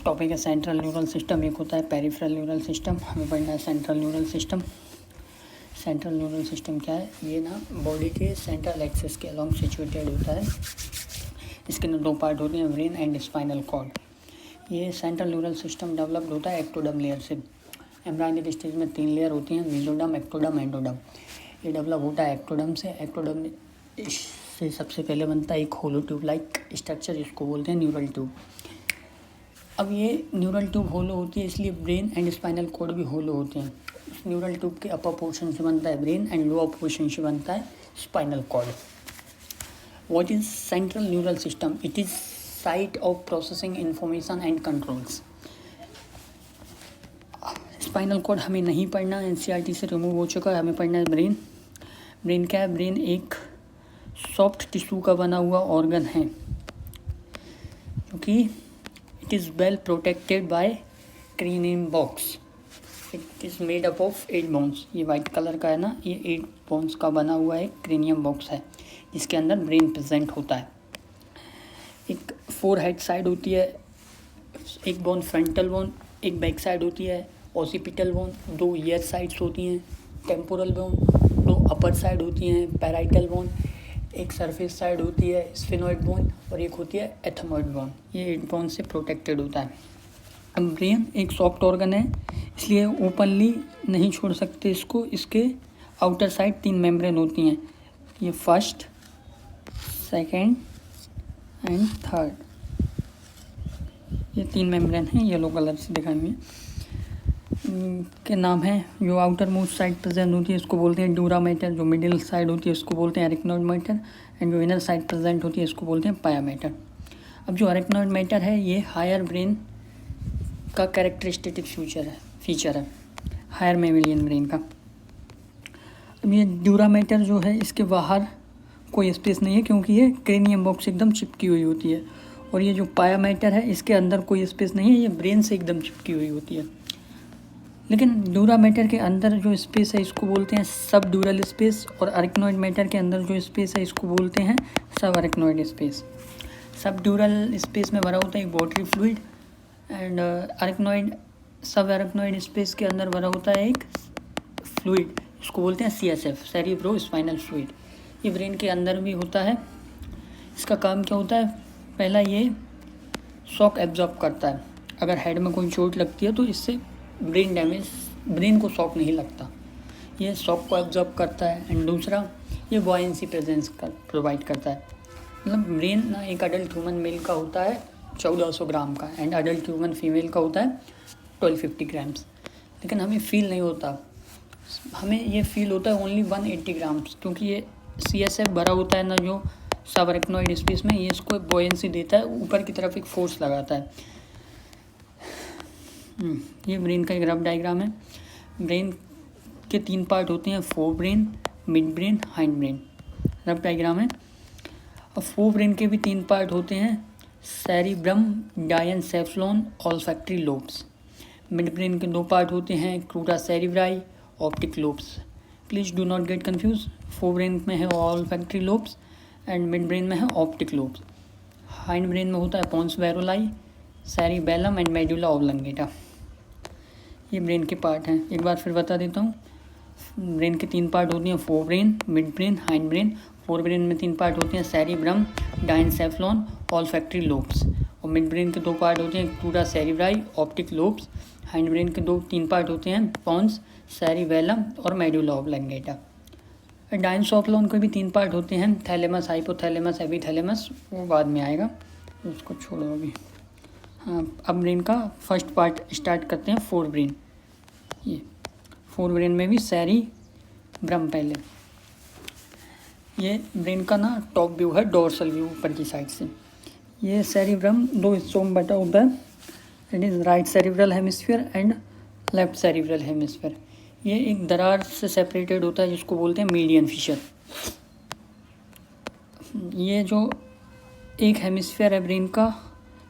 Topic है central neural system, एक होता है पेरिफेरल न्यूरल सिस्टम। हमें पढ़ना है central neural system. Central neural system क्या है? ये ना बॉडी के सेंट्रल एक्सिस के अलोंग सिचुएटेड होता है। इसके अंदर दो पार्ट होते हैं, ब्रेन एंड स्पाइनल कॉर्ड। ये सेंट्रल न्यूरल सिस्टम डेवलप्ड होता है एक्टोडर्म लेयर से। एम्ब्रायनिक स्टेज में 3 लेयर होती हैं, मेसोडर्म, एक्टोडर्म, एंडोडर्म। ये डेवलप होता है एक्टोडर्म से। एक्टोडर्म से सबसे पहले बनता है एक होलो ट्यूब लाइक स्ट्रक्चर, जिसको बोलते हैं न्यूरल ट्यूब। अब ये न्यूरल ट्यूब होलो होती है, इसलिए ब्रेन एंड स्पाइनल कॉर्ड भी होलो होते हैं। इस न्यूरल ट्यूब के अपर पोर्शन से बनता है ब्रेन एंड लोअर पोर्शन से बनता है spinal cord. What is central neural system? It is site of processing information and controls. Spinal cord हमें नहीं पढ़ना, एनसीईआरटी से रिमूव हो चुका है। हमें पढ़ना है ब्रेन। ब्रेन क्या है? ब्रेन एक सॉफ्ट टिश्यू का बना हुआ ऑर्गन है, क्योंकि it is well protected by cranium box. It is made up of 8 bones. ये वाइट कलर का है ना, ये 8 बोन्स का बना हुआ एक क्रेनियम बॉक्स है, जिसके अंदर ब्रेन प्रेजेंट होता है। एक 4 हेड साइड होती है, एक बोन फ्रंटल बोन, एक बैक साइड होती है ऑसिपिटल बोन, 2 ईयर साइड्स होती हैं टेम्पोरल बोन, 2 अपर साइड होती हैं पैराइटल बोन, एक सरफेस साइड होती है स्फेनोइड बोन और एक होती है एथमोइड बोन। ये 8 बोन से प्रोटेक्टेड होता है। अब ब्रेन एक सॉफ्ट ऑर्गन है, इसलिए ओपनली नहीं छोड़ सकते इसको। इसके आउटर साइड 3 मेम्ब्रेन होती हैं, ये फर्स्ट, सेकेंड एंड थर्ड। ये 3 मेम्ब्रेन हैं, येलो कलर से दिखाई हुई के नाम है। जो आउटर मोस्ट साइड प्रेजेंट होती है इसको बोलते हैं ड्यूरा मैटर, जो मिडिल साइड होती है इसको बोलते हैं अरेक्नॉइड मैटर, एंड जो इनर साइड प्रेजेंट होती है इसको बोलते हैं पाया मैटर। अब जो अरेक्नॉइड मैटर है ये हायर ब्रेन का कैरेक्टरिस्टिक फीचर है हायर मेमेलियन ब्रेन का। अब ये ड्यूरा मैटर जो है, इसके बाहर कोई स्पेस नहीं है, क्योंकि ये क्रेनियम बॉक्स एकदम चिपकी हुई होती है। और ये जो पाया मैटर है, इसके अंदर कोई स्पेस नहीं है, ये ब्रेन से एकदम चिपकी हुई होती है। लेकिन ड्यूरा मैटर के अंदर जो स्पेस है इसको बोलते हैं सब ड्यूरल स्पेस, और अरेक्नॉइड मैटर के अंदर जो स्पेस है इसको बोलते हैं सब अरेक्नॉइड स्पेस। सब ड्यूरल स्पेस में भरा होता है एक बॉडी फ्लूइड, एंड सब अरेक्नॉइड स्पेस के अंदर भरा होता है एक फ्लूइड, इसको बोलते हैं CSF, सेरिब्रो स्पाइनल फ्लूइड। ये ब्रेन के अंदर भी होता है। इसका काम क्या होता है? पहला, ये शॉक एब्जॉर्ब करता है। अगर हेड में कोई चोट लगती है तो इससे ब्रेन को शॉक नहीं लगता, ये शॉक को एब्जॉर्ब करता है। एंड दूसरा, ये बॉयंसी प्रेजेंस प्रोवाइड करता है। मतलब ब्रेन ना एक अडल्ट ह्यूमन मेल का होता है 1400 ग्राम का, एंड अडल्ट ह्यूमन फीमेल का होता है 1250 ग्राम्स। लेकिन हमें फील नहीं होता, हमें ये फील होता है ओनली 180 ग्राम्स, क्योंकि ये CSF भरा होता है ना जो सब अरेक्नॉइड स्पेस में, ये इसको बॉयंसी देता है, ऊपर की तरफ एक फोर्स लगाता है। ये ब्रेन का एक रफ डायग्राम है। ब्रेन के 3 पार्ट होते हैं, fore brain, mid brain, hind brain. Rough diagram है। और फोर ब्रेन के भी 3 पार्ट होते हैं, cerebrum, diencephalon, olfactory lobes. Mid brain के 2 पार्ट होते हैं, crura cerebri, optic lobes. Please do not get confuse. Fore brain में है olfactory lobes and mid brain में है ऑप्टिक लोब्स। हाइंड ब्रेन में होता है pons varolii, cerebellum and medulla oblongata. ये ब्रेन के पार्ट हैं। एक बार फिर बता देता हूँ। ब्रेन के 3 पार्ट होती हैं, fore brain, mid brain, hind brain. Fore brain में 3 पार्ट होते हैं, सेरिब्रम, डायनसेफ्लॉन, ऑल्फैक्टरी लोब्स। और मिड ब्रेन के 2 पार्ट होते हैं, crura cerebri, optic lobes. Hind brain के 3 पार्ट होते हैं, पोन्स, सेरिबेलम और मेडुला ऑब्लंगेटा। डायनसेफ्लॉन के भी 3 पार्ट होते हैं, थैलेमस, हाइपोथैलेमस, एपिथैलेमस, वो बाद में आएगा, उसको छोड़ो अभी। हाँ, अब ब्रेन का फर्स्ट पार्ट स्टार्ट करते हैं, फोर ब्रेन। ये फोर ब्रेन में भी सेरिब्रम पहले। ये ब्रेन का ना टॉप व्यू है, डोर्सल व्यू ऊपर की साइड से। ये सेरिब्रम 2 हिस्सों में बटा होता है, it is right cerebral hemisphere and left cerebral hemisphere. ये एक दरार से सेपरेटेड होता है, जिसको बोलते हैं मीडियन फिशर। ये जो एक हेमिस्फीयर है ब्रेन का,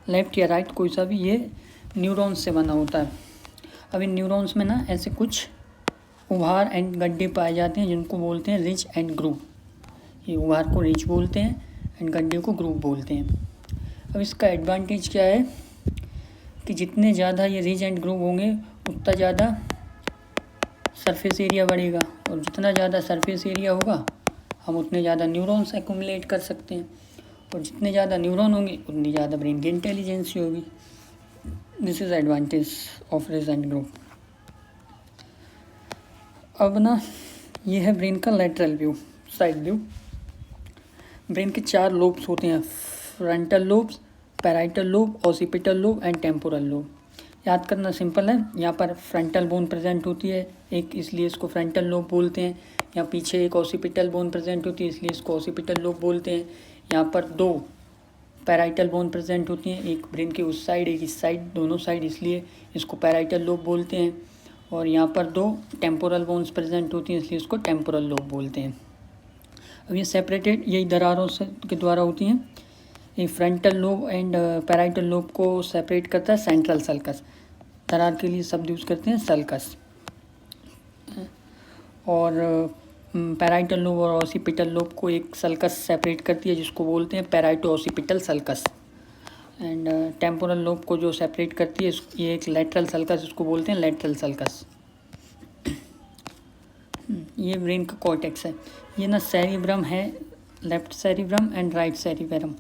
लेफ्ट या राइट कोई सा भी, ये न्यूरॉन्स से बना होता है। अब इन न्यूरॉन्स में ना ऐसे कुछ उभार एंड गड्ढे पाए जाते हैं, जिनको बोलते हैं रिज एंड ग्रूव। ये उभार को रिज बोलते हैं एंड गड्ढे को ग्रूव बोलते हैं। अब इसका एडवांटेज क्या है? कि जितने ज़्यादा ये रिज एंड ग्रूव होंगे उतना ज़्यादा सरफेस एरिया बढ़ेगा, और जितना ज़्यादा सरफेस एरिया होगा हम उतने ज़्यादा न्यूरॉन्स एक्यूमुलेट कर सकते हैं, और जितने ज़्यादा न्यूरॉन होंगे उतनी ज़्यादा ब्रेन की इंटेलिजेंसी होगी। This is advantage of ridge and groove. अब ना ये है ब्रेन का lateral view, side view. Brain के 4 लोब्स होते हैं, frontal lobes, parietal lobe, occipital lobe and temporal lobe. याद करना सिंपल है, यहाँ पर फ्रंटल बोन प्रेजेंट होती है एक, इसलिए इसको फ्रंटल लोब बोलते हैं। यहाँ पीछे एक ऑसिपिटल बोन प्रेजेंट होती है, इसलिए इसको ऑसिपिटल लोब बोलते हैं। यहाँ पर 2 पैराइटल बोन प्रेजेंट होती हैं, एक ब्रेन के उस साइड एक इस साइड, दोनों साइड, इसलिए इसको पैराइटल लोब बोलते हैं। और यहाँ पर 2 टेम्पोरल बोन्स प्रेजेंट होती हैं, इसलिए इसको टेम्पोरल लोब बोलते हैं। अब ये सेपरेटेड यही दरारों से के द्वारा होती हैं। ये frontal lobe and parietal lobe को सेपरेट करता है सेंट्रल सल्कस। दरार के लिए शब्द यूज़ करते हैं सल्कस। और पैराइटल लोब और ऑसिपिटल लोब को एक सल्कस सेपरेट करती है, जिसको बोलते हैं पैराइटो occipital sulcus. And temporal lobe को जो सेपरेट करती है ये एक लेटरल सल्कस, इसको बोलते हैं लेटरल सल्कस। ये ब्रेन का कॉर्टेक्स है। ये ना सेरिब्रम है, left cerebrum and right cerebrum.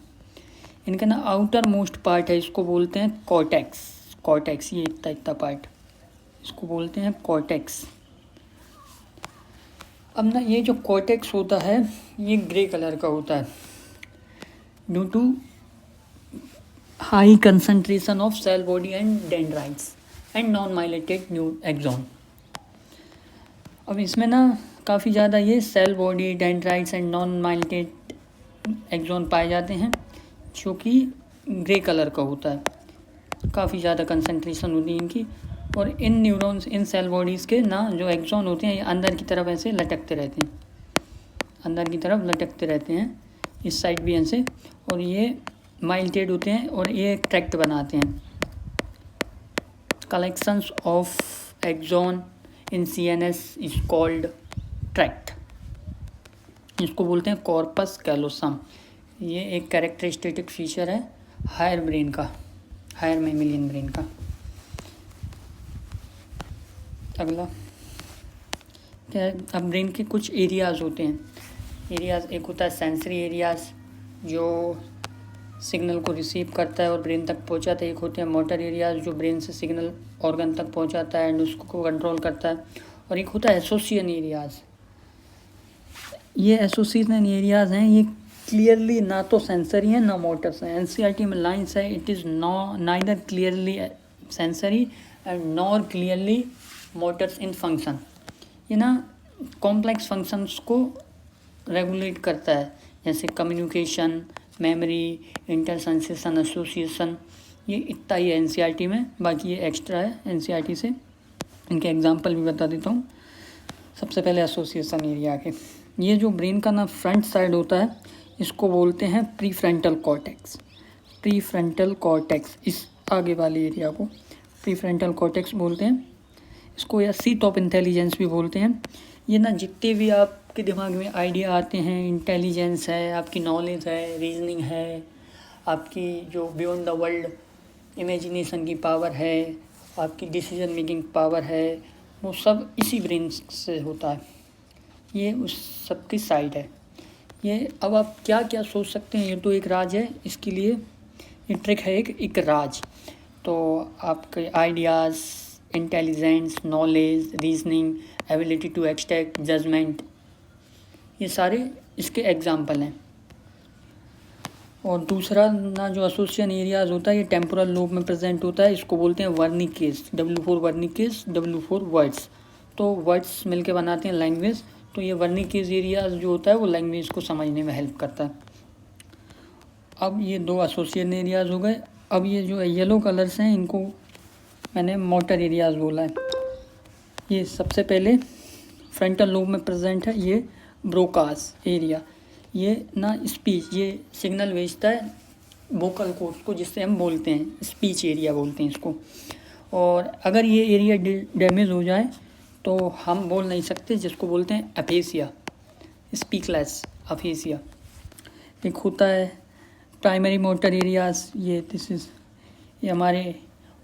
इनका ना आउटर मोस्ट पार्ट है, इसको बोलते हैं कॉर्टेक्स। कॉर्टेक्स ये इतना पार्ट, इसको बोलते हैं कॉर्टेक्स। अब ना ये जो कॉर्टेक्स होता है ये ग्रे कलर का होता है, due to high concentration of cell body and dendrites and non myelinated new axon. अब इसमें ना काफ़ी ज़्यादा ये cell body, dendrites and non myelinated axon पाए जाते हैं, जो कि ग्रे कलर का होता है। काफ़ी ज़्यादा कंसंट्रेशन होती है इनकी। और इन न्यूरॉन्स, इन सेल बॉडीज़ के ना जो एक्सॉन होते हैं ये अंदर की तरफ ऐसे लटकते रहते हैं, अंदर की तरफ लटकते रहते हैं, इस साइड भी ऐसे। और ये माइलेटेड होते हैं और ये ट्रैक्ट बनाते हैं। Collections of axon in CNS is called tract. इसको बोलते हैं कॉर्पस कैलोसम। ये एक कैरेक्टरिस्टिक फीचर है हायर ब्रेन का, हायर मैमिलियन ब्रेन का। अगला क्या है, अब ब्रेन के कुछ एरियाज़ होते हैं। एरियाज़ एक होता है सेंसरी एरियाज़, जो सिग्नल को रिसीव करता है और ब्रेन तक पहुंचाता है। एक होते हैं मोटर एरियाज़, जो ब्रेन से सिग्नल ऑर्गन तक पहुंचाता है एंड उसको कंट्रोल करता है। और एक होता है एसोसिएशन एरियाज़। ये एसोसिएशन एरियाज़ हैं, ये क्लियरली ना तो सेंसरी है ना मोटर्स हैं। NCERT में लाइन्स है, it is neither clearly sensory and nor clearly Motors in function. ये ना कॉम्प्लेक्स फंक्शंस को रेगुलेट करता है, जैसे कम्युनिकेशन, मेमोरी, इंटरसेंसेशन, एसोसिएशन। ये इतना ही है NCERT में, बाकी ये एक्स्ट्रा है NCERT से। इनके एग्जांपल भी बता देता हूँ। सबसे पहले एसोसिएशन एरिया के, ये जो ब्रेन का ना फ्रंट साइड होता है इसको बोलते हैं प्रीफ्रंटल कॉर्टेक्स। प्रीफ्रंटल कॉर्टेक्स, इस आगे वाले एरिया को प्रीफ्रंटल कॉर्टेक्स बोलते हैं। इसको या सीट ऑफ इंटेलिजेंस भी बोलते हैं। ये ना जितने भी आपके दिमाग में आइडिया आते हैं, इंटेलिजेंस है, आपकी नॉलेज है, रीजनिंग है, आपकी जो बियॉन्ड द वर्ल्ड इमेजिनेशन की पावर है, आपकी डिसीजन मेकिंग पावर है, वो सब इसी ब्रेन से होता है। ये उस सब की साइड है। ये अब आप क्या क्या सोच सकते हैं, ये तो एक राज है, इसके लिए ये ट्रिक है एक राज। तो आपके ideas, intelligence, knowledge, reasoning, ability to extract, judgement, ये सारे इसके एग्जाम्पल हैं। और दूसरा ना जो एसोसिएशन एरियाज़ होता है ये टेम्पोरल लोब में प्रेजेंट होता है। इसको बोलते हैं Wernicke's, W4 Wernicke's, W4 words. तो वर्ड्स मिलके बनाते हैं लैंग्वेज। तो ये वर्निकेस एरियाज जो होता है वो लैंग्वेज को समझने में हेल्प करता है। अब ये 2 एसोसिएशन एरियाज़ हो गए। अब ये जो येलो कलर्स हैं इनको मैंने मोटर एरियाज़ बोला है। ये सबसे पहले फ्रंटल लोब में प्रेजेंट है ये ब्रोकास एरिया। ये ना स्पीच, ये सिग्नल भेजता है वोकल कोर्ड्स को, जिससे हम बोलते हैं, स्पीच एरिया बोलते हैं इसको। और अगर ये एरिया डैमेज हो जाए तो हम बोल नहीं सकते, जिसको बोलते हैं एफेसिया, स्पीकलेस एफेसिया। एक होता है प्राइमरी मोटर एरियाज, ये हमारे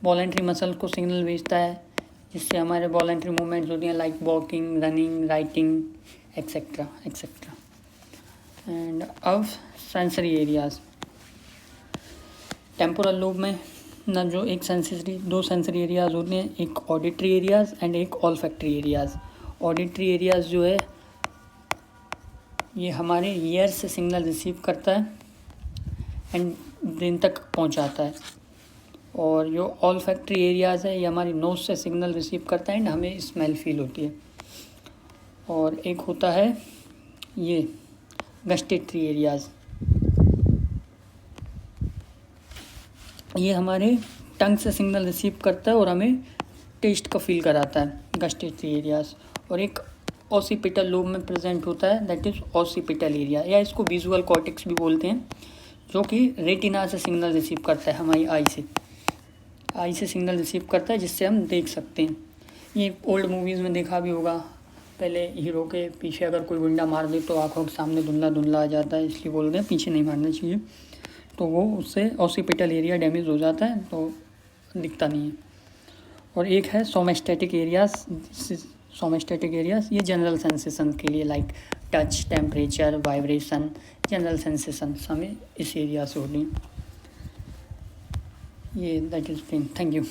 वॉलेंट्री मसल को सिग्नल भेजता है जिससे हमारे वॉलेंट्री मूवमेंट्स होती हैं like walking, running, writing, etcetera etcetera. And अब सेंसरी एरियाज। टेम्पोरल लोब में ना जो दो सेंसरी एरियाज होते हैं, एक ऑडिटरी एरियाज एंड एक ऑल्फैक्टरी एरियाज। ऑडिटरी एरियाज जो है ये हमारे ईयर से सिग्नल रिसीव करता है एंड ब्रेन तक पहुंचाता है, और जो ऑल्फैक्टरी एरियाज़ है ये हमारी नोज़ से सिग्नल रिसीव करता है एंड हमें स्मेल फील होती है। और एक होता है ये गस्टेटरी एरियाज़, ये हमारे टंग से सिग्नल रिसीव करता है और हमें टेस्ट का फील कराता है, गस्टेटरी एरियाज़। और एक ऑसिपिटल लोब में प्रेजेंट होता है, दैट इज़ ऑसिपिटल एरिया, या इसको विजुअल कॉर्टेक्स भी बोलते हैं, जो कि रेटिना से सिग्नल रिसीव करता है, हमारी आई से सिग्नल रिसीव करता है जिससे हम देख सकते हैं। ये ओल्ड मूवीज़ में देखा भी होगा, पहले हीरो के पीछे अगर कोई गुंडा मार दे तो आँखों के सामने धुंधला धुंधला आ जाता है, इसलिए बोल रहे हैं पीछे नहीं मारना चाहिए, तो वो उससे ऑसिपिटल एरिया डैमेज हो जाता है तो दिखता नहीं है। और एक है सोमेस्टेटिक एरियाज, ये जनरल सेंसेशन के लिए like touch, temperature, vibration, general sensation हमें इस एरिया से होती हैं। ये that is thing. Thank you.